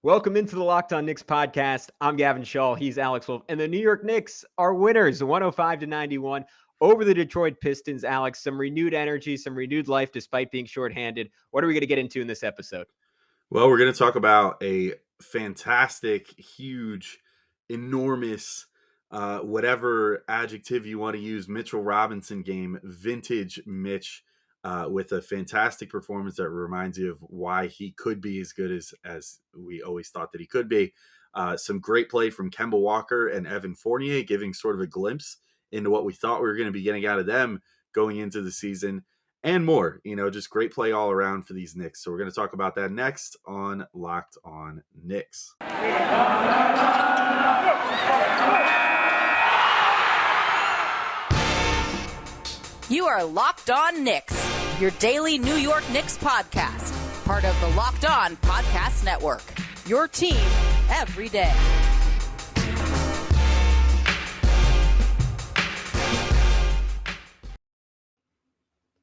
Welcome into the Locked On Knicks podcast. I'm Gavin Schall. He's Alex Wolfe. And the New York Knicks are winners, 105-91 over the Detroit Pistons. Alex, some renewed energy, some renewed life despite being shorthanded. What are we going to get into in this episode? Well, we're going to talk about a fantastic, huge, enormous, whatever adjective you want to use, Mitchell Robinson game, vintage Mitch, with a fantastic performance that reminds you of why he could be as good as we always thought that he could be. Some great play from Kemba Walker and Evan Fournier, giving sort of a glimpse into what we thought we were going to be getting out of them going into the season. And more, just great play all around for these Knicks. So we're going to talk about that next on Locked On Knicks. You are Locked On Knicks, your daily New York Knicks podcast, part of the Locked On Podcast Network, your team every day.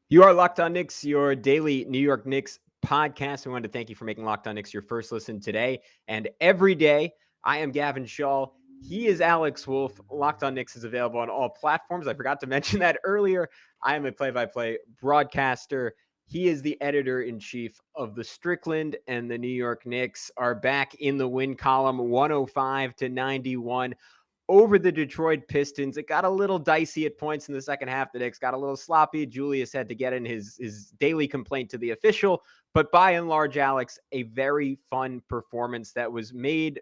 You are Locked On Knicks, your daily New York Knicks podcast. We wanted to thank you for making Locked On Knicks your first listen today and every day. I am Gavin Schall. He is Alex Wolfe. Locked On Knicks is available on all platforms. I forgot to mention that earlier. I am a play-by-play broadcaster. He is the editor-in-chief of the Strickland, and the New York Knicks are back in the win column, 105-91 over the Detroit Pistons. It got a little dicey at points in the second half. The Knicks got a little sloppy. Julius had to get in his daily complaint to the official. But by and large, Alex, a very fun performance that was made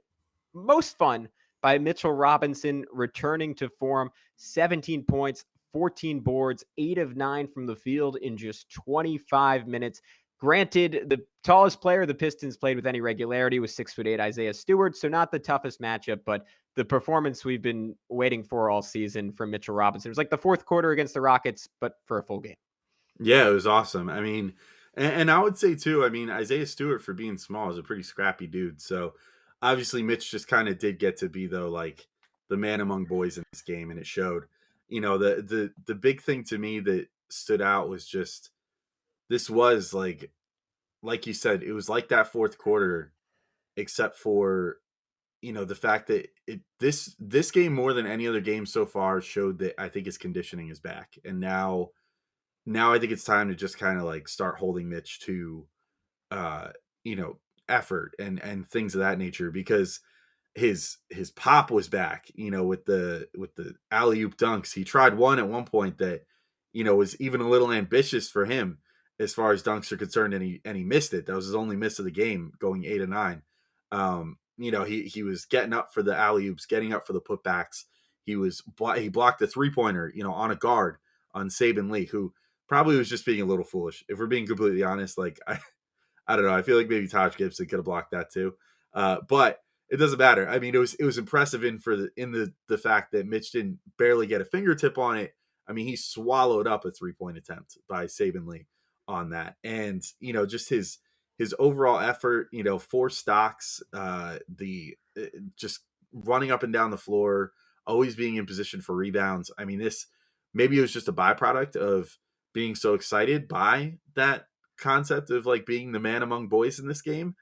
most fun by Mitchell Robinson returning to form. 17 points, 14 boards, 8 of 9 from the field in just 25 minutes. Granted, the tallest player the Pistons played with any regularity was 6'8" Isaiah Stewart, so not the toughest matchup, but the performance we've been waiting for all season from Mitchell Robinson. It was like the fourth quarter against the Rockets, but for a full game. Yeah, it was awesome. I mean, and I would say too, Isaiah Stewart, for being small, is a pretty scrappy dude. So obviously Mitch just kind of did get to be, though, like the man among boys in this game, and it showed. The big thing to me that stood out was just this was like you said, it was like that fourth quarter, except for the fact that this game, more than any other game so far, showed that I think his conditioning is back, and now I think it's time to just kind of like start holding Mitch to uh effort and things of that nature, because his pop was back, with the alley oop dunks. He tried one at one point that was even a little ambitious for him as far as dunks are concerned, and he missed it. That was his only miss of the game, going 8 of 9. He was getting up for the alley oops, getting up for the putbacks. He blocked the 3-pointer, on a guard on Saban Lee, who probably was just being a little foolish. If we're being completely honest, like I don't know. I feel like maybe Taj Gibson could have blocked that too, but it doesn't matter. I mean, it was impressive in the fact that Mitch didn't barely get a fingertip on it. I mean, he swallowed up a 3-point attempt by Saban Lee on that, and just his overall effort. 4 stocks, just running up and down the floor, always being in position for rebounds. I mean, this maybe it was just a byproduct of being so excited by that concept of like being the man among boys in this game.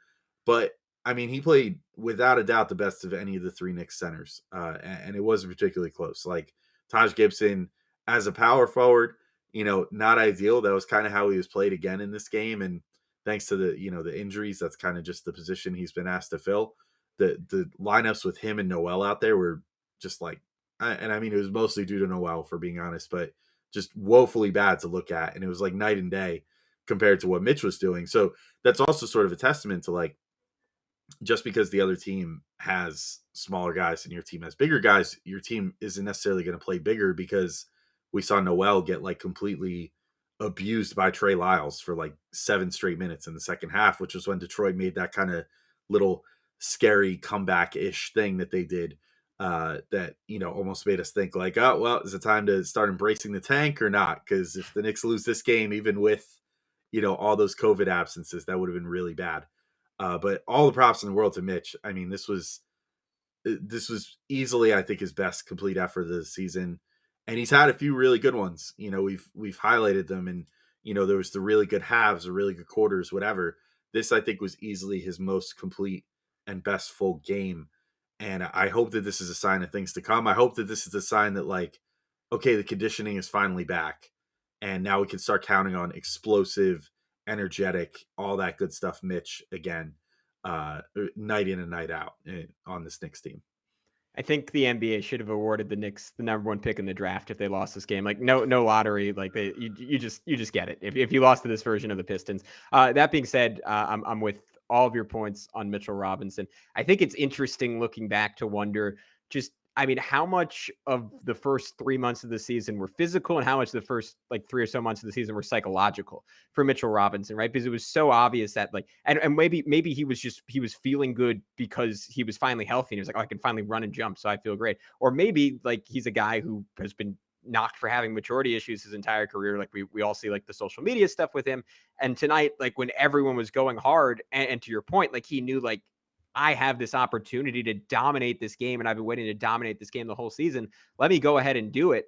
But I mean, he played without a doubt the best of any of the 3 Knicks centers, and it wasn't particularly close. Like Taj Gibson as a power forward, not ideal. That was kind of how he was played again in this game, and thanks to the injuries, that's kind of just the position he's been asked to fill. The lineups with him and Noel out there were just like, and I mean, it was mostly due to Noel, for being honest, but just woefully bad to look at, and it was like night and day compared to what Mitch was doing. So that's also sort of a testament to, like, just because the other team has smaller guys and your team has bigger guys, your team isn't necessarily going to play bigger, because we saw Noel get like completely abused by Trey Lyles for like 7 straight minutes in the second half, which was when Detroit made that kind of little scary comeback-ish thing that they did, that, almost made us think like, oh, well, is it time to start embracing the tank or not? Because if the Knicks lose this game, even with, all those COVID absences, that would have been really bad. But all the props in the world to Mitch. I mean, this was easily, I think, his best complete effort of the season, and he's had a few really good ones. We've highlighted them, and there was the really good halves, or really good quarters, whatever. This, I think, was easily his most complete and best full game. And I hope that this is a sign of things to come. I hope that this is a sign that, like, okay, the conditioning is finally back. And now we can start counting on explosive, energetic, all that good stuff, Mitch, again, night in and night out on this Knicks team. I think the NBA should have awarded the Knicks the number one pick in the draft if they lost this game. Like no lottery. Like you just get it if you lost to this version of the Pistons. That being said, I'm with all of your points on Mitchell Robinson. I think it's interesting looking back to wonder just. I mean, how much of the first 3 months of the season were physical and how much of the first like 3 or so months of the season were psychological for Mitchell Robinson, right? Because it was so obvious that like, and maybe he was feeling good because he was finally healthy and he was like, oh, I can finally run and jump, so I feel great. Or maybe like he's a guy who has been knocked for having maturity issues his entire career. Like we all see like the social media stuff with him. And tonight, like when everyone was going hard, and to your point, like he knew like I have this opportunity to dominate this game, and I've been waiting to dominate this game the whole season. Let me go ahead and do it.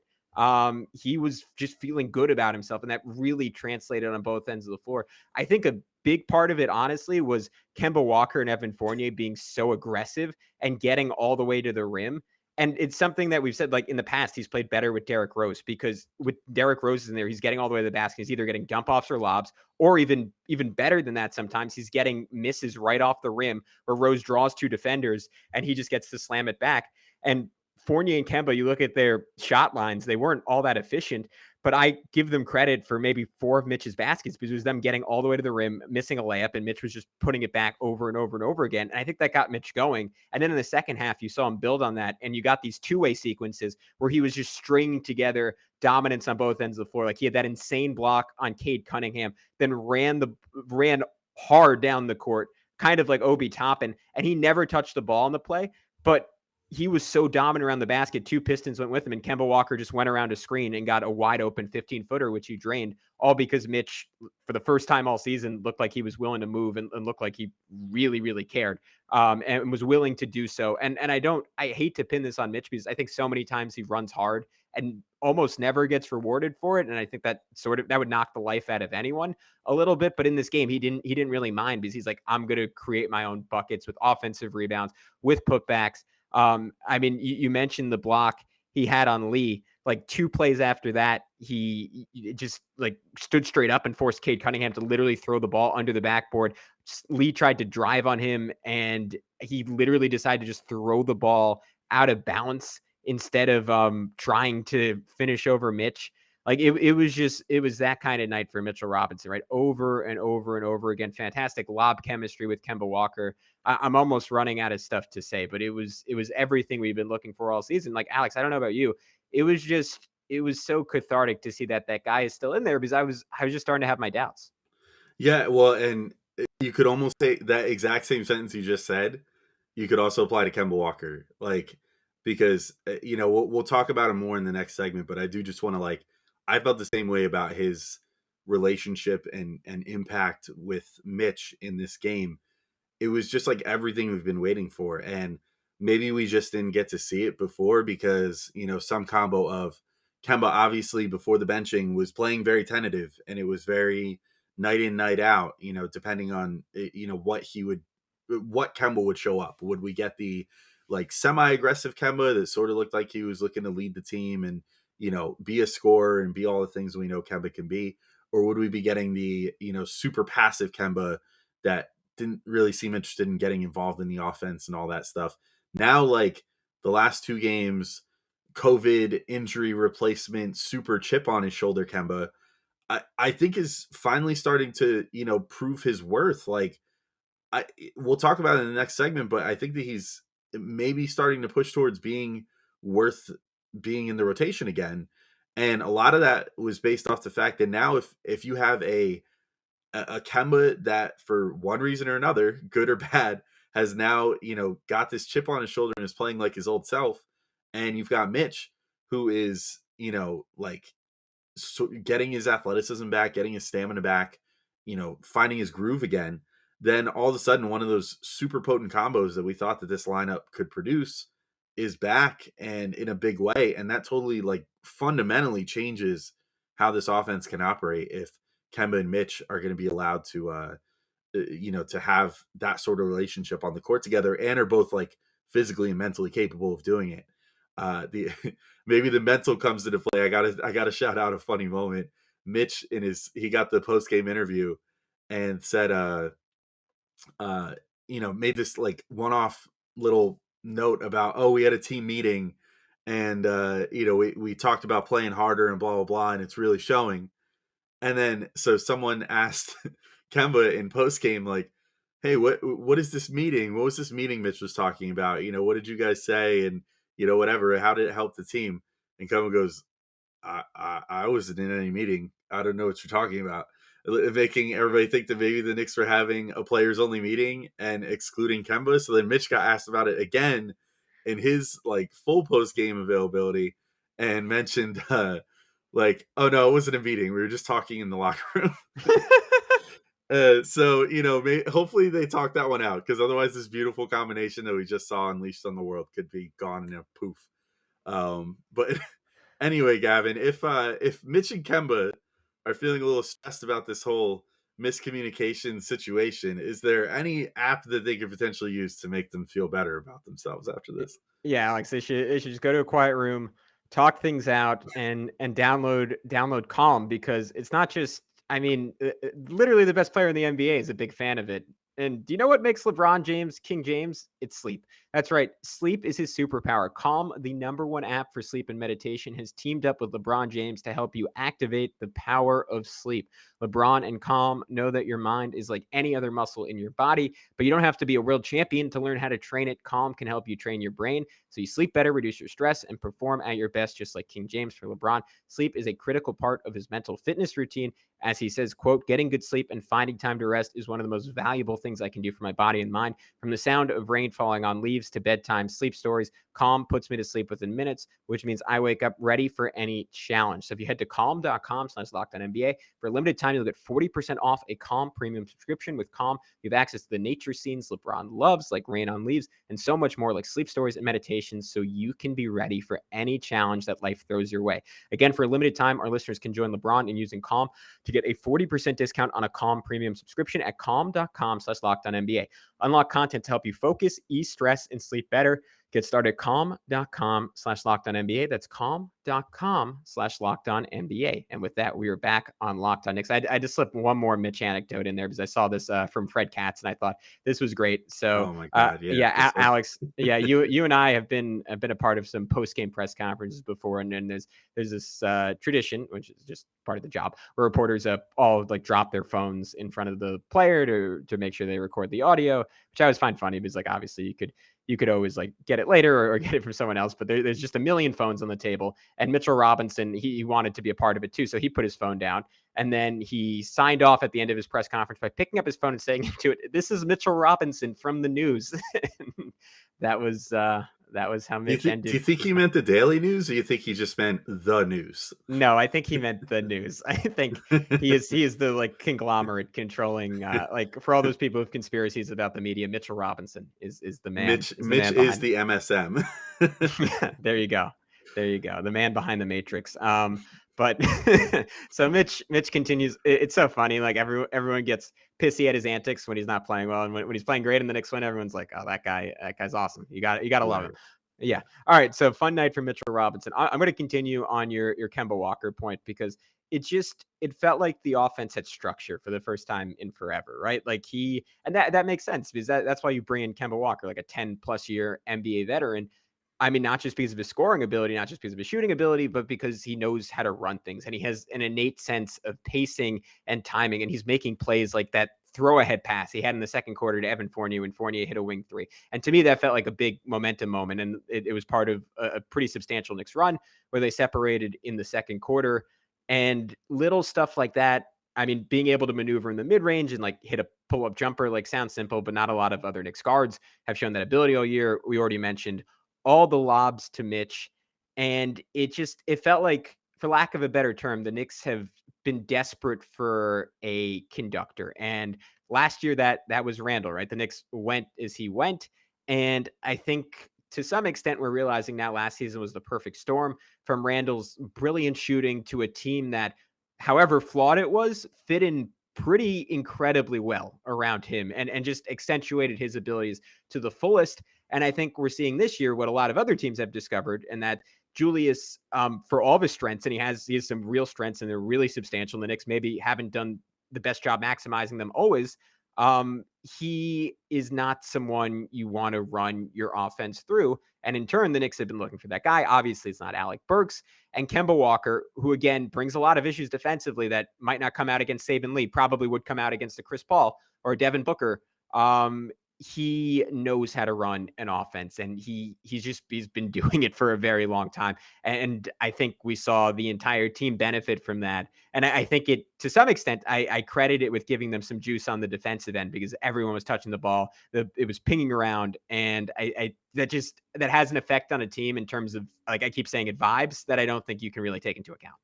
He was just feeling good about himself, and that really translated on both ends of the floor. I think a big part of it, honestly, was Kemba Walker and Evan Fournier being so aggressive and getting all the way to the rim. And it's something that we've said, like in the past, he's played better with Derrick Rose, because with Derrick Rose in there, he's getting all the way to the basket. He's either getting dump offs or lobs, or even better than that, sometimes he's getting misses right off the rim where Rose draws 2 defenders and he just gets to slam it back. And Fournier and Kemba, you look at their shot lines, they weren't all that efficient, but I give them credit for maybe 4 of Mitch's baskets because it was them getting all the way to the rim, missing a layup, and Mitch was just putting it back over and over and over again. And I think that got Mitch going. And then in the second half, you saw him build on that, and you got these two-way sequences where he was just stringing together dominance on both ends of the floor. Like he had that insane block on Cade Cunningham, then ran hard down the court, kind of like Obi Toppin, and he never touched the ball in the play, but he was so dominant around the basket. 2 Pistons went with him, and Kemba Walker just went around a screen and got a wide open 15-footer, which he drained, all because Mitch, for the first time all season, looked like he was willing to move and looked like he really, really cared, and was willing to do so. And I hate to pin this on Mitch because I think so many times he runs hard and almost never gets rewarded for it. And I think that would knock the life out of anyone a little bit. But in this game, he didn't really mind because he's like, I'm going to create my own buckets with offensive rebounds, with putbacks. I mean, you mentioned the block he had on Lee. Like 2 plays after that, he just like stood straight up and forced Cade Cunningham to literally throw the ball under the backboard. Lee tried to drive on him, and he literally decided to just throw the ball out of bounds instead of trying to finish over Mitch. Like it was that kind of night for Mitchell Robinson, right? Over and over and over again. Fantastic lob chemistry with Kemba Walker. I'm almost running out of stuff to say, but it was everything we've been looking for all season. Like Alex, I don't know about you. It was so cathartic to see that guy is still in there, because I was just starting to have my doubts. Yeah, well, and you could almost say that exact same sentence you just said, you could also apply to Kemba Walker. Like, because, we'll talk about him more in the next segment, but I do just want to, like, I felt the same way about his relationship and impact with Mitch in this game. It was just like everything we've been waiting for. And maybe we just didn't get to see it before because, some combo of Kemba, obviously, before the benching, was playing very tentative, and it was very night in, night out, depending on, what Kemba would show up. Would we get the like semi-aggressive Kemba that sort of looked like he was looking to lead the team and, be a scorer and be all the things we know Kemba can be? Or would we be getting the, super passive Kemba that didn't really seem interested in getting involved in the offense and all that stuff? Now, like the last 2 games, COVID injury replacement, super chip on his shoulder Kemba, I think is finally starting to, prove his worth. Like we'll talk about it in the next segment, but I think that he's maybe starting to push towards being worth being in the rotation again. And a lot of that was based off the fact that now if you have a Kemba that for one reason or another, good or bad, has now, got this chip on his shoulder and is playing like his old self. And you've got Mitch, who is, getting his athleticism back, getting his stamina back, finding his groove again. Then all of a sudden, one of those super potent combos that we thought that this lineup could produce is back, and in a big way. And that totally like fundamentally changes how this offense can operate if Kemba and Mitch are going to be allowed to to have that sort of relationship on the court together, and are both like physically and mentally capable of doing it. The maybe the mental comes into play. I gotta shout out a funny moment. Mitch he got the post game interview and said, made this like one off little note about, oh, we had a team meeting and we talked about playing harder and blah blah blah, and it's really showing. And then so someone asked Kemba in post game, like, hey, what is this meeting? What was this meeting Mitch was talking about? What did you guys say? And whatever, how did it help the team? And Kemba goes, I wasn't in any meeting. I don't know what you're talking about. Making everybody think that maybe the Knicks were having a players only meeting and excluding Kemba. So then Mitch got asked about it again in his like full post game availability and mentioned like, oh no, it wasn't a meeting. We were just talking in the locker room. So hopefully they talk that one out, because otherwise this beautiful combination that we just saw unleashed on the world could be gone in a poof. But anyway, Gavin, if Mitch and Kemba are feeling a little stressed about this whole miscommunication situation, is there any app that they could potentially use to make them feel better about themselves after this? Yeah, Alex, they should just go to a quiet room, talk things out, and download Calm, because it's not just. I mean, literally the best player in the NBA is a big fan of it. And do you know what makes LeBron James King James? It's sleep. That's right. Sleep is his superpower. Calm, the #1 app for sleep and meditation, has teamed up with LeBron James to help you activate the power of sleep. LeBron and Calm know that your mind is like any other muscle in your body, but you don't have to be a world champion to learn how to train it. Calm can help you train your brain so you sleep better, reduce your stress, and perform at your best, just like King James for LeBron. Sleep is a critical part of his mental fitness routine. As he says, quote, getting good sleep and finding time to rest is one of the most valuable things I can do for my body and mind. From the sound of rain falling on leaves to bedtime sleep stories, Calm puts me to sleep within minutes, which means I wake up ready for any challenge. So if you head to calm.com/LockedOnNBA, for a limited time, you'll get 40% off a Calm premium subscription. With Calm, you have access to the nature scenes LeBron loves, like rain on leaves, and so much more, like sleep stories and meditations, so you can be ready for any challenge that life throws your way. Again, for a limited time, our listeners can join LeBron in using Calm to get a 40% discount on a Calm premium subscription at calm.com/LockedOnNBA. Unlock content to help you focus, ease stress, and sleep better. Get started at calm.com/LockedOnNBA. That's calm.com/LockedOnNBA. And with that, we are back on Locked On Knicks. I just slipped one more Mitch anecdote in there because I saw this from Fred Katz, and I thought this was great. So, oh my God, yeah, Alex, yeah, you and I have been a part of some post game press conferences before, and then there's this tradition, which is just part of the job, where reporters all like drop their phones in front of the player to make sure they record the audio, which I always find funny because like obviously you could always like get it later or get it from someone else, but there's just a million phones on the table. And Mitchell Robinson, he wanted to be a part of it too. So he put his phone down, and then he signed off at the end of his press conference by picking up his phone and saying to it, "This is Mitchell Robinson from the news." That was how Mitch ended. Do you think he meant the Daily News, or do you think he just meant the news? No, I think he meant the news. I think he is the like conglomerate controlling like for all those people with conspiracies about the media. Mitchell Robinson is the man. Mitch is the MSM. There you go. The man behind the Matrix. But so Mitch continues. It's so funny. Like everyone gets pissy at his antics when he's not playing well, and when he's playing great in the Knicks win, everyone's like, "Oh, that guy's awesome. You got to love him." Yeah. All right. So fun night for Mitchell Robinson. I'm going to continue on your Kemba Walker point, because it felt like the offense had structure for the first time in forever, right? Like and that makes sense, because that's why you bring in Kemba Walker, like a 10+ year NBA veteran. I mean, not just because of his scoring ability, not just because of his shooting ability, but because he knows how to run things, and he has an innate sense of pacing and timing, and he's making plays like that throw ahead pass he had in the second quarter to Evan Fournier when Fournier hit a wing three. And to me, that felt like a big momentum moment. And it was part of a pretty substantial Knicks run where they separated in the second quarter, and little stuff like that. I mean, being able to maneuver in the mid-range and like hit a pull-up jumper, like sounds simple, but not a lot of other Knicks guards have shown that ability all year. We already mentioned all the lobs to Mitch. And it felt like, for lack of a better term, the Knicks have been desperate for a conductor. And last year that was Randle, right? The Knicks went as he went. And I think to some extent we're realizing now last season was the perfect storm, from Randle's brilliant shooting to a team that, however flawed it was, fit in pretty incredibly well around him and just accentuated his abilities to the fullest. And I think we're seeing this year what a lot of other teams have discovered, and that Julius, for all of his strengths, and he has some real strengths, and they're really substantial. The Knicks maybe haven't done the best job maximizing them always. He is not someone you want to run your offense through. And in turn, the Knicks have been looking for that guy. Obviously, it's not Alec Burks. And Kemba Walker, who, again, brings a lot of issues defensively that might not come out against Saban Lee, probably would come out against a Chris Paul or Devin Booker. He knows how to run an offense, and he's been doing it for a very long time. And I think we saw the entire team benefit from that. And I think it, to some extent, I credit it with giving them some juice on the defensive end, because everyone was touching the ball. It was pinging around, and that has an effect on a team in terms of, like I keep saying, it vibes that I don't think you can really take into account.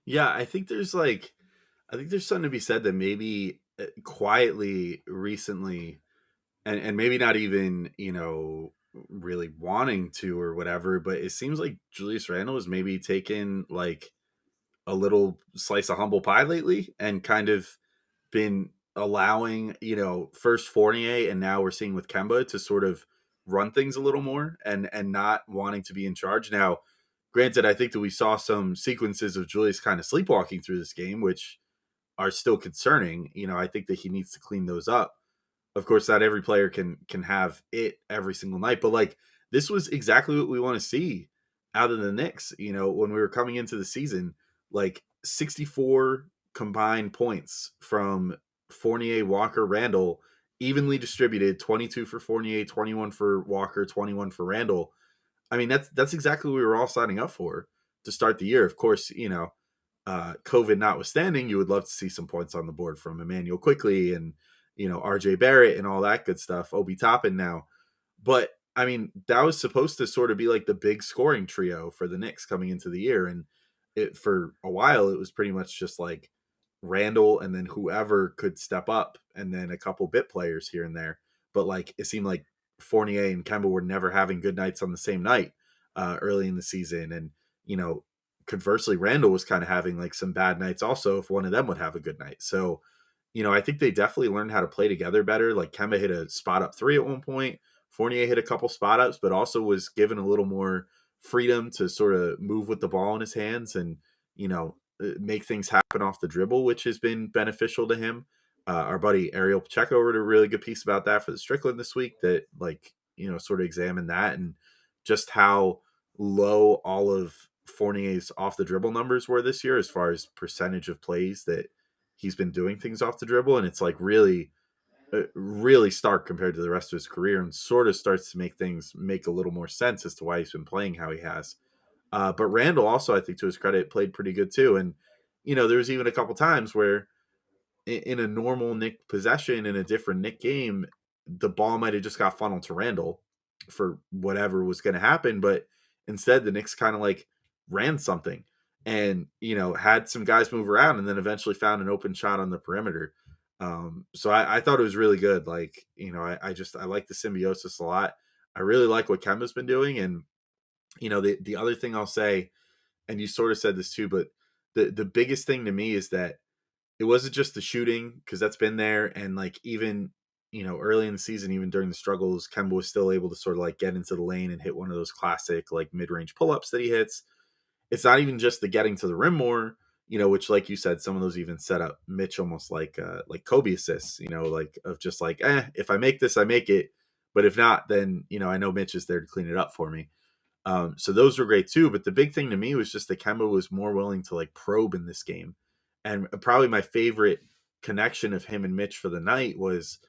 Yeah, I think there's something to be said that maybe quietly recently, and maybe not even, really wanting to or whatever, but it seems like Julius Randle has maybe taken like a little slice of humble pie lately and kind of been allowing, first Fournier, and now we're seeing with Kemba, to sort of run things a little more and not wanting to be in charge. Now, granted, I think that we saw some sequences of Julius kind of sleepwalking through this game, which are still concerning. I think that he needs to clean those up. Of course, not every player can have it every single night, but like, this was exactly what we want to see out of the Knicks. When we were coming into the season, like 64 combined points from Fournier, Walker, Randle, evenly distributed, 22 for Fournier, 21 for Walker, 21 for Randle. I mean, that's exactly what we were all signing up for to start the year. Of course, COVID notwithstanding, you would love to see some points on the board from Emmanuel Quickly and, RJ Barrett and all that good stuff, Obi Toppin now. But I mean, that was supposed to sort of be like the big scoring trio for the Knicks coming into the year. And for a while, it was pretty much just like Randle and then whoever could step up, and then a couple bit players here and there. But like, it seemed like Fournier and Kemba were never having good nights on the same night early in the season. And, conversely, Randle was kind of having like some bad nights also if one of them would have a good night. So, I think they definitely learned how to play together better. Like, Kemba hit a spot up three at one point. Fournier hit a couple spot ups, but also was given a little more freedom to sort of move with the ball in his hands and, make things happen off the dribble, which has been beneficial to him. Our buddy Ariel Pacheco wrote a really good piece about that for the Strickland this week that, like, sort of examined that and just how low all of Fournier's off the dribble numbers were this year as far as percentage of plays that he's been doing things off the dribble. And it's like really stark compared to the rest of his career, and sort of starts to make things make a little more sense as to why he's been playing how he has. But Randle also, I think, to his credit, played pretty good too. And, there was even a couple times where in a normal Knick possession in a different Knick game, the ball might have just got funneled to Randle for whatever was going to happen. But instead, the Knicks kind of like ran something and, had some guys move around and then eventually found an open shot on the perimeter. So I thought it was really good. Like, I like the symbiosis a lot. I really like what Kemba's been doing. And, the other thing I'll say, and you sort of said this too, but the biggest thing to me is that it wasn't just the shooting, because that's been there. And like, even, early in the season, even during the struggles, Kemba was still able to sort of like get into the lane and hit one of those classic like mid-range pull-ups that he hits. It's not even just the getting to the rim more, which, like you said, some of those even set up Mitch almost like Kobe assists, like of just like, if I make this, I make it. But if not, then, I know Mitch is there to clean it up for me. So those were great too. But the big thing to me was just that Kemba was more willing to like probe in this game. And probably my favorite connection of him and Mitch for the night was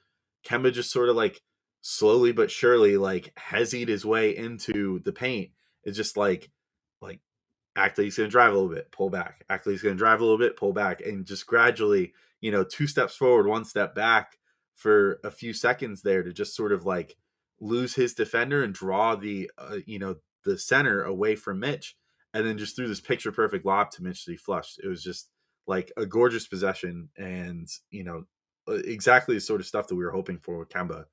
Kemba just sort of like slowly but surely like hesied his way into the paint. It's just like act like he's going to drive a little bit, pull back, act like he's going to drive a little bit, pull back, and just gradually, 2 steps forward, 1 step back for a few seconds there to just sort of like lose his defender and draw the, the center away from Mitch, and then just threw this picture perfect lob to Mitch that he flushed. It was just like a gorgeous possession, and, exactly the sort of stuff that we were hoping for with Kemba,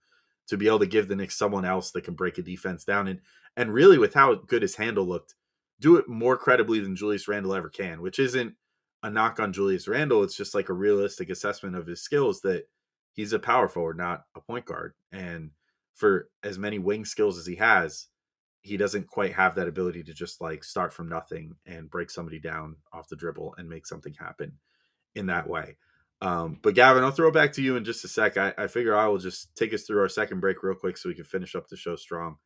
to be able to give the Knicks someone else that can break a defense down. And really, with how good his handle looked, do it more credibly than Julius Randle ever can, which isn't a knock on Julius Randle. It's just like a realistic assessment of his skills that he's a power forward, not a point guard. And for as many wing skills as he has, he doesn't quite have that ability to just like start from nothing and break somebody down off the dribble and make something happen in that way. But Gavin, I'll throw it back to you in just a sec. I figure I will just take us through our second break real quick so we can finish up the show strong.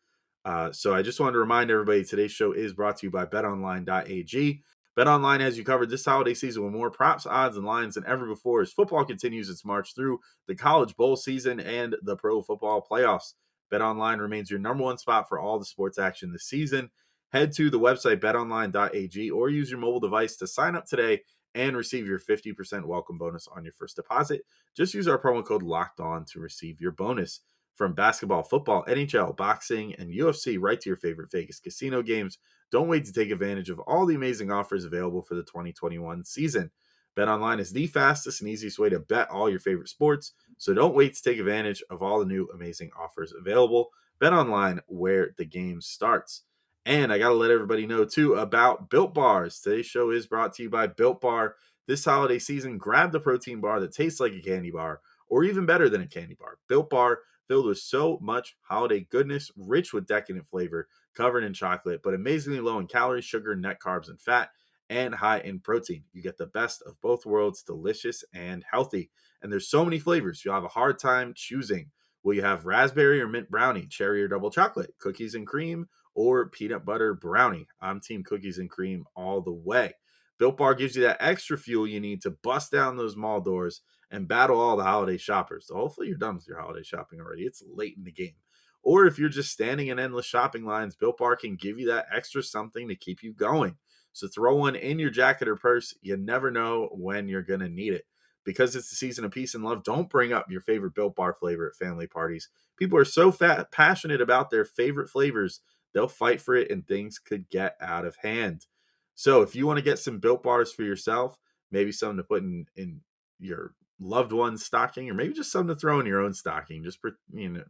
So I just wanted to remind everybody today's show is brought to you by betonline.ag. BetOnline has you covered this holiday season with more props, odds, and lines than ever before as football continues its march through the college bowl season and the pro football playoffs. BetOnline remains your number one spot for all the sports action this season. Head to the website betonline.ag or use your mobile device to sign up today and receive your 50% welcome bonus on your first deposit. Just use our promo code LOCKEDON to receive your bonus. From basketball, football, NHL, boxing, and UFC, right to your favorite Vegas casino games, don't wait to take advantage of all the amazing offers available for the 2021 season. BetOnline is the fastest and easiest way to bet all your favorite sports, so don't wait to take advantage of all the new amazing offers available. BetOnline, where the game starts. And I got to let everybody know, too, about Built Bars. Today's show is brought to you by Built Bar. This holiday season, grab the protein bar that tastes like a candy bar, or even better than a candy bar. Built Bar, filled with so much holiday goodness, rich with decadent flavor, covered in chocolate, but amazingly low in calories, sugar, net carbs, and fat, and high in protein. You get the best of both worlds, delicious and healthy. And there's so many flavors, you'll have a hard time choosing. Will you have raspberry or mint brownie, cherry or double chocolate, cookies and cream, or peanut butter brownie? I'm team cookies and cream all the way. Built Bar gives you that extra fuel you need to bust down those mall doors and battle all the holiday shoppers. So hopefully you're done with your holiday shopping already. It's late in the game. Or if you're just standing in endless shopping lines, Built Bar can give you that extra something to keep you going. So throw one in your jacket or purse. You never know when you're going to need it. Because it's the season of peace and love, don't bring up your favorite Built Bar flavor at family parties. People are so passionate about their favorite flavors, they'll fight for it and things could get out of hand. So if you want to get some Built Bars for yourself, maybe something to put in your loved one's stocking, or maybe just something to throw in your own stocking, just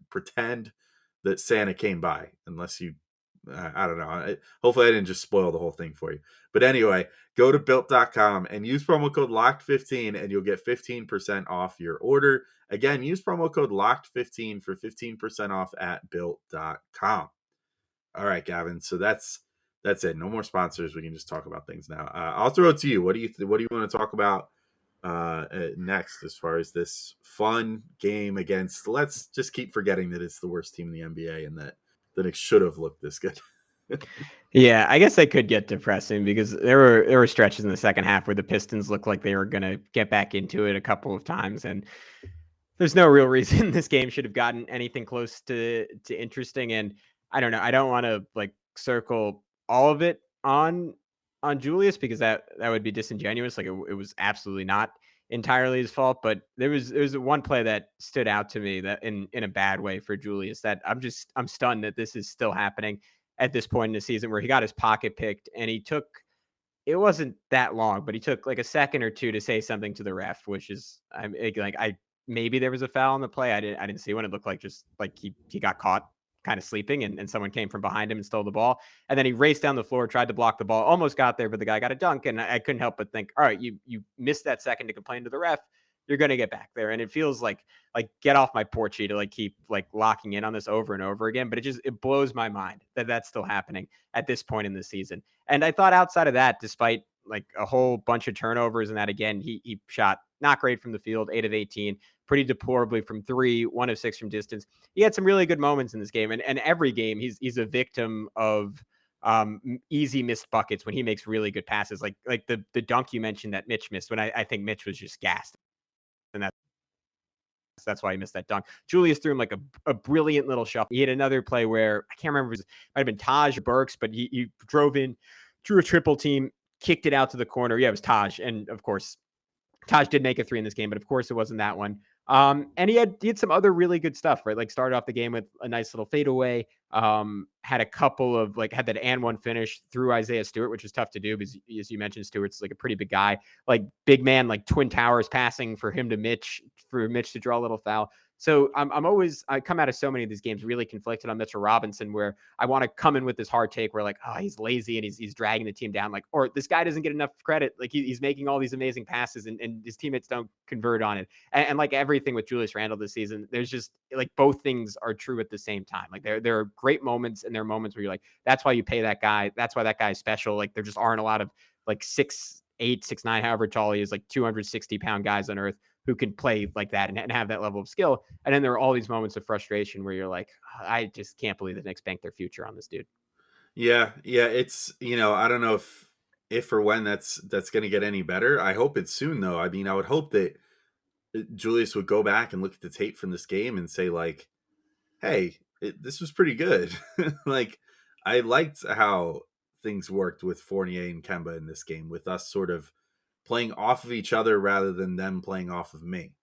pretend that Santa came by, unless you I don't know. Hopefully I didn't just spoil the whole thing for you. But anyway, go to built.com and use promo code LOCKED15 and you'll get 15% off your order. Again, use promo code LOCKED15 for 15% off at built.com. All right, Gavin. So that's it. No more sponsors. We can just talk about things now. I'll throw it to you. What do you want to talk about next as far as this fun game against, let's just keep forgetting that it's the worst team in the NBA and that it should have looked this good. Yeah, I guess that could get depressing because there were stretches in the second half where the Pistons looked like they were going to get back into it a couple of times, and there's no real reason this game should have gotten anything close to interesting. And I don't know, I don't want to like circle all of it on Julius because that would be disingenuous. Like it was absolutely not entirely his fault, but there's one play that stood out to me that in a bad way for Julius that I'm stunned that this is still happening at this point in the season, where he got his pocket picked and it wasn't that long, but he took like a second or two to say something to the ref, which is maybe there was a foul on the play. I didn't see one. It looked like just like he got caught kind of sleeping and someone came from behind him and stole the ball. And then he raced down the floor, tried to block the ball, almost got there, but the guy got a dunk. And I couldn't help but think, all right, you missed that second to complain to the ref. You're going to get back there. And it feels like get off my porchy to like keep like locking in on this over and over again. But it blows my mind that that's still happening at this point in the season. And I thought outside of that, despite like a whole bunch of turnovers and that, again, he shot not great from the field, 8 of 18, pretty deplorably from 3, 1 of 6 from distance. He had some really good moments in this game, and every game he's a victim of easy missed buckets when he makes really good passes, like the dunk you mentioned that Mitch missed, when I think Mitch was just gassed, and that's why he missed that dunk. Julius threw him like a brilliant little shuffle. He had another play where I can't remember, it might have been Taj Burks, but he drove in, drew a triple team, kicked it out to the corner. Yeah, it was Taj, and of course Taj did make a 3 in this game, but of course it wasn't that one. And he had some other really good stuff, right? Like started off the game with a nice little fadeaway. Had a couple of had that and one finish through Isaiah Stewart, which is tough to do because, as you mentioned, Stewart's like a pretty big guy, like big man, like twin towers passing for him to Mitch, for Mitch to draw a little foul. So I come out of so many of these games really conflicted on Mitchell Robinson, where I want to come in with this hard take where like, oh, he's lazy and he's dragging the team down, like, or this guy doesn't get enough credit. Like he's making all these amazing passes and his teammates don't convert on it. And like everything with Julius Randle this season, there's just like both things are true at the same time. Like there are great moments and there are moments where you're like, that's why you pay that guy. That's why that guy is special. Like there just aren't a lot of like 6'8", 6'9", however tall he is, like 260-pound guys on earth who can play like that and have that level of skill. And then there are all these moments of frustration where you're like, I just can't believe the Knicks banked their future on this dude. Yeah. It's, I don't know if or when that's going to get any better. I hope it's soon, though. I mean, I would hope that Julius would go back and look at the tape from this game and say, like, hey, this was pretty good. Like, I liked how things worked with Fournier and Kemba in this game, with us sort of playing off of each other rather than them playing off of me,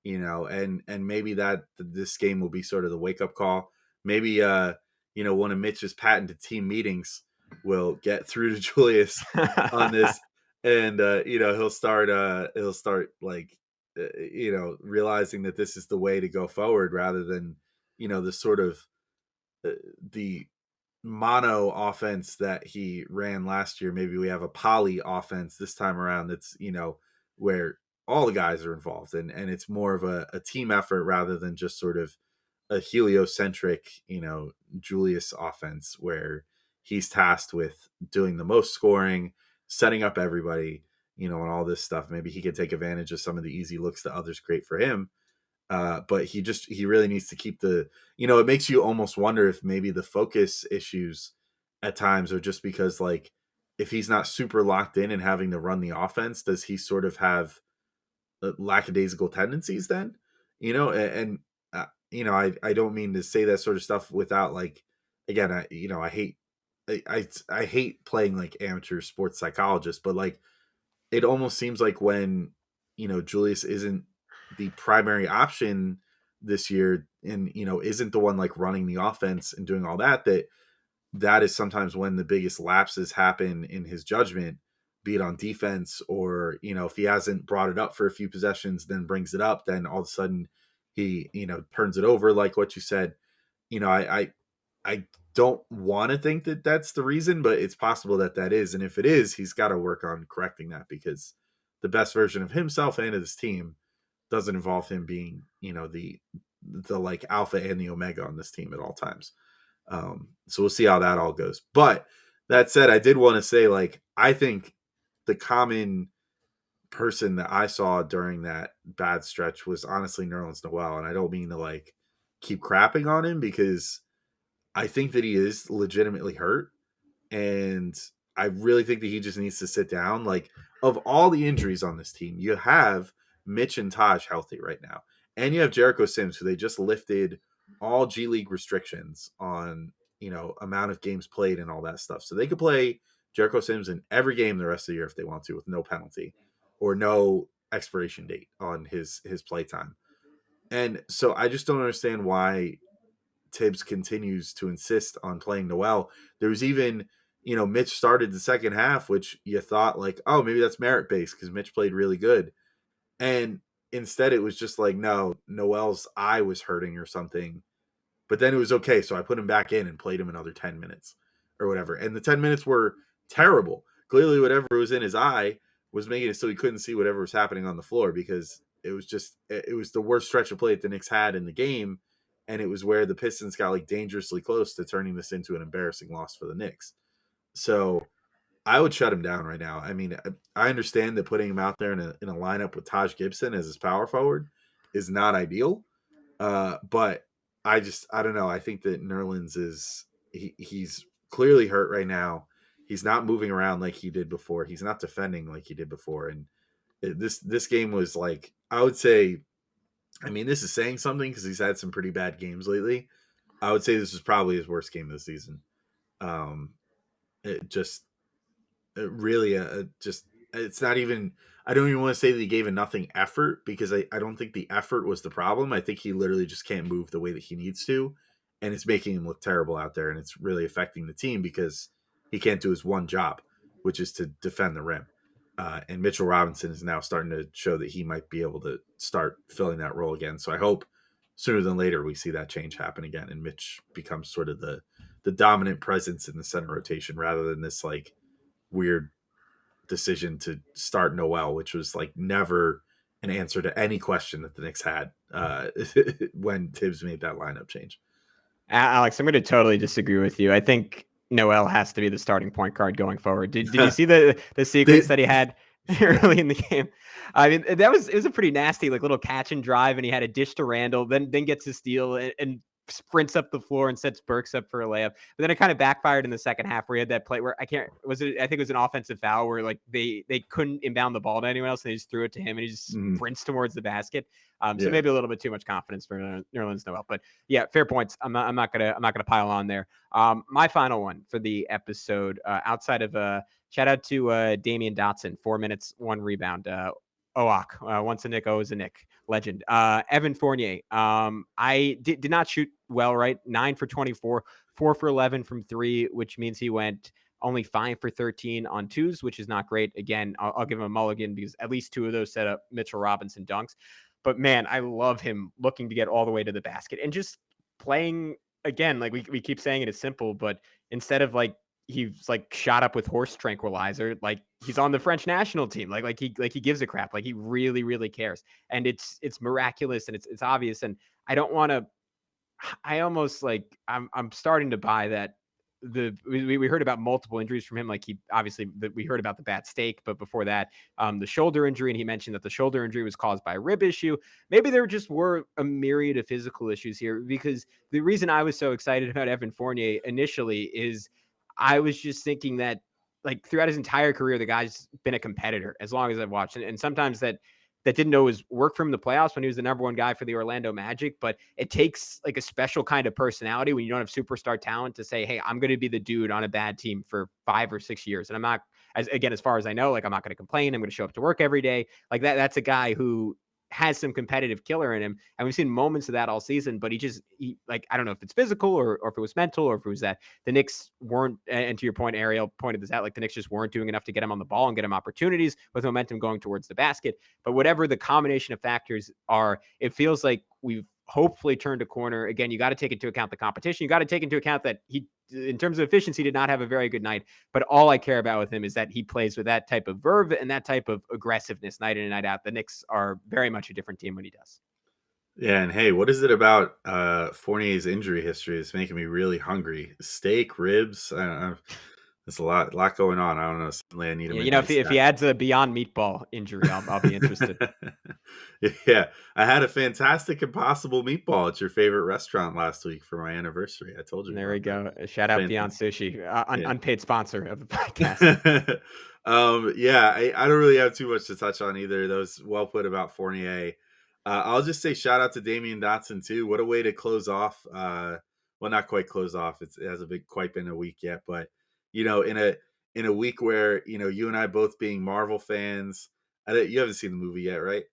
and maybe that this game will be sort of the wake up call. Maybe, one of Mitch's patented team meetings will get through to Julius on this. And, he'll start like, realizing that this is the way to go forward rather than, the sort of the mono offense that he ran last year. Maybe we have a poly offense this time around that's, where all the guys are involved and it's more of a team effort rather than just sort of a heliocentric, Julius offense where he's tasked with doing the most scoring, setting up everybody, and all this stuff. Maybe he could take advantage of some of the easy looks that others create for him. But he really needs to keep it makes you almost wonder if maybe the focus issues at times are just because, like, if he's not super locked in and having to run the offense, does he sort of have lackadaisical tendencies then? I don't mean to say that sort of stuff without, like, again, I hate playing like amateur sports psychologist, but like it almost seems like when Julius isn't the primary option this year and isn't the one like running the offense and doing all that is sometimes when the biggest lapses happen in his judgment, be it on defense or if he hasn't brought it up for a few possessions then brings it up, then all of a sudden he turns it over, like what you said. I don't want to think that that's the reason, but it's possible that is. And if it is, he's got to work on correcting that, because the best version of himself and of this team doesn't involve him being, the like alpha and the omega on this team at all times. So we'll see how that all goes. But that said, I did want to say, like, I think the common person that I saw during that bad stretch was honestly Nerlens Noel. And I don't mean to like keep crapping on him, because I think that he is legitimately hurt. And I really think that he just needs to sit down. Like, of all the injuries on this team, you have Mitch and Taj healthy right now. And you have Jericho Sims, who they just lifted all G League restrictions on, amount of games played and all that stuff. So they could play Jericho Sims in every game the rest of the year if they want to, with no penalty or no expiration date on his play time. And so I just don't understand why Tibbs continues to insist on playing Noel. There was even, Mitch started the second half, which you thought like, oh, maybe that's merit based because Mitch played really good. And instead it was just like, no, Noel's eye was hurting or something. But then it was okay. So I put him back in and played him another 10 minutes or whatever. And the 10 minutes were terrible. Clearly whatever was in his eye was making it so he couldn't see whatever was happening on the floor, because it was the worst stretch of play that the Knicks had in the game. And it was where the Pistons got like dangerously close to turning this into an embarrassing loss for the Knicks. So I would shut him down right now. I mean, I understand that putting him out there in a lineup with Taj Gibson as his power forward is not ideal. But I don't know. I think that Nerlens he's clearly hurt right now. He's not moving around like he did before. He's not defending like he did before. And this game was like, I would say, I mean, this is saying something because he's had some pretty bad games lately. I would say this was probably his worst game of the season. It's not even, I don't even want to say that he gave a nothing effort, because I don't think the effort was the problem. I think he literally just can't move the way that he needs to. And it's making him look terrible out there. And it's really affecting the team because he can't do his one job, which is to defend the rim. And Mitchell Robinson is now starting to show that he might be able to start filling that role again. So I hope sooner than later we see that change happen again, and Mitch becomes sort of the dominant presence in the center rotation rather than this like weird decision to start Noel, which was like never an answer to any question that the Knicks had when Tibbs made that lineup change. Alex, I'm going to totally disagree with you. I think Noel has to be the starting point guard going forward. Did you see the sequence that he had early in the game? I mean, it was a pretty nasty like little catch and drive, and he had a dish to Randle, then gets his steal and sprints up the floor and sets Burks up for a layup. But then it kind of backfired in the second half where he had that play where I think it was an offensive foul where like they couldn't inbound the ball to anyone else and they just threw it to him and he just sprints towards the basket. So maybe a little bit too much confidence for Nerlens Noel, but yeah, fair points. I'm not gonna pile on there. My final one for the episode, outside of shout out to Damian Dotson, 4 minutes, 1 rebound. OAK, once a Nick, always a Nick, legend. Evan Fournier, I did not shoot well, right? 9 for 24, 4 for 11 from 3, which means he went only 5 for 13 on 2s, which is not great. Again, I'll give him a mulligan because at least 2 of those set up Mitchell Robinson dunks. But man, I love him looking to get all the way to the basket and just playing again. Like we keep saying it is simple, but instead of like he's like shot up with horse tranquilizer, like he's on the French national team. Like he gives a crap. Like he really, really cares. And it's miraculous and it's obvious. And I don't want to, I almost like I'm starting to buy that we heard about multiple injuries from him. Like he obviously we heard about the bad steak, but before that, the shoulder injury, and he mentioned that the shoulder injury was caused by a rib issue. Maybe there just were a myriad of physical issues here, because the reason I was so excited about Evan Fournier initially is I was just thinking that like throughout his entire career, the guy's been a competitor as long as I've watched, and sometimes that didn't always work for him in the playoffs when he was the number 1 guy for the Orlando Magic. But it takes like a special kind of personality when you don't have superstar talent to say, hey, I'm going to be the dude on a bad team for 5 or 6 years. And I'm not, as far as I know, like I'm not going to complain. I'm going to show up to work every day. Like that's a guy who has some competitive killer in him. And we've seen moments of that all season, but he like, I don't know if it's physical or if it was mental or if it was that the Knicks weren't, and to your point, Ariel pointed this out, like the Knicks just weren't doing enough to get him on the ball and get him opportunities with momentum going towards the basket. But whatever the combination of factors are, it feels like we've hopefully turned a corner. Again, you got to take into account the competition. You got to take into account that he, in terms of efficiency, did not have a very good night. But all I care about with him is that he plays with that type of verve and that type of aggressiveness night in and night out. The Knicks are very much a different team when he does. Yeah, and hey, what is it about Fournier's injury history that's making me really hungry? Steak, ribs, I don't know. There's a lot going on. I don't know. Suddenly I need him. Yeah, if he adds a Beyond Meatball injury, I'll be interested. Yeah, I had a fantastic Impossible meatball at your favorite restaurant last week for my anniversary. I told you. There we go. Shout out Beyond Sushi, unpaid sponsor of the podcast. Yeah, I don't really have too much to touch on either. That was well put about Fournier. I'll just say shout out to Damian Dotson too. What a way to close off. Well, not quite close off. It hasn't quite been a week yet, but in a week where you and I both being Marvel fans. You haven't seen the movie yet, right?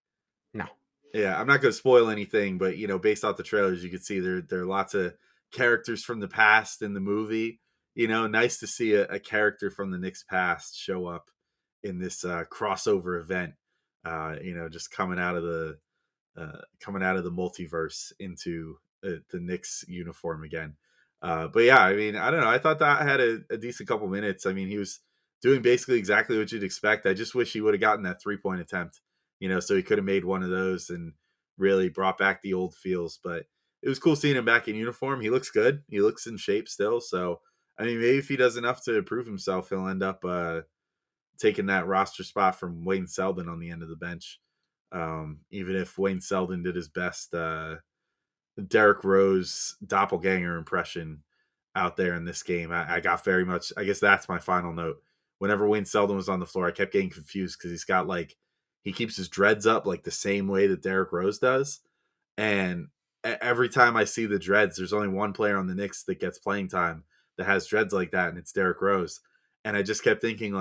No. Yeah, I'm not going to spoil anything, but based off the trailers, you can see there are lots of characters from the past in the movie. Nice to see a character from the Knicks past show up in this crossover event. Just coming out of the multiverse into the Knicks uniform again. But yeah, I mean, I don't know. I thought that had a decent couple minutes. I mean, he was doing basically exactly what you'd expect. I just wish he would have gotten that 3-point attempt, so he could have made one of those and really brought back the old feels. But it was cool seeing him back in uniform. He looks good. He looks in shape still. So, I mean, maybe if he does enough to prove himself, he'll end up taking that roster spot from Wayne Selden on the end of the bench. Even if Wayne Selden did his best Derrick Rose doppelganger impression out there in this game, I got very much, I guess that's my final note. Whenever Wayne Selden was on the floor, I kept getting confused because he's got he keeps his dreads up like the same way that Derrick Rose does. And every time I see the dreads, there's only one player on the Knicks that gets playing time that has dreads like that, and it's Derrick Rose. And I just kept thinking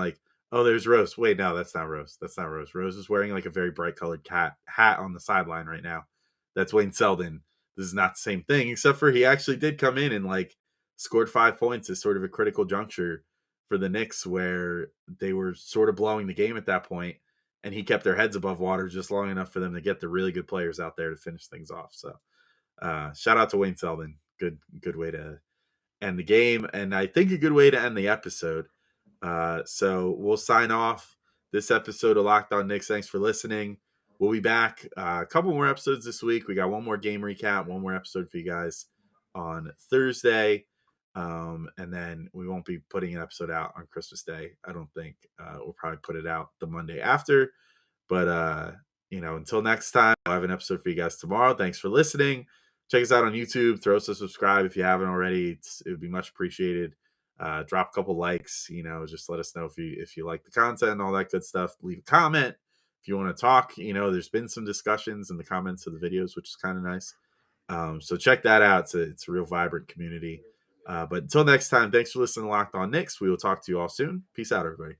oh, there's Rose. Wait, no, that's not Rose. That's not Rose. Rose is wearing a very bright colored hat on the sideline right now. That's Wayne Selden. This is not the same thing, except for he actually did come in and scored 5 points at sort of a critical juncture for the Knicks where they were sort of blowing the game at that point, and he kept their heads above water just long enough for them to get the really good players out there to finish things off. So Shout out to Wayne Selden. Good way to end the game, and I think a good way to end the episode. So we'll sign off this episode of Locked On Knicks. Thanks for listening. We'll be back a couple more episodes this week. We got one more game recap, one more episode for you guys on Thursday. And then we won't be putting an episode out on Christmas Day. I don't think we'll probably put it out the Monday after. But, until next time, I'll have an episode for you guys tomorrow. Thanks for listening. Check us out on YouTube. Throw us a subscribe if you haven't already. It would be much appreciated. Drop a couple likes. Just let us know if you like the content and all that good stuff. Leave a comment if you want to talk. There's been some discussions in the comments of the videos, which is kind of nice. So check that out. It's a real vibrant community. But until next time, thanks for listening to Locked On Knicks. We will talk to you all soon. Peace out, everybody.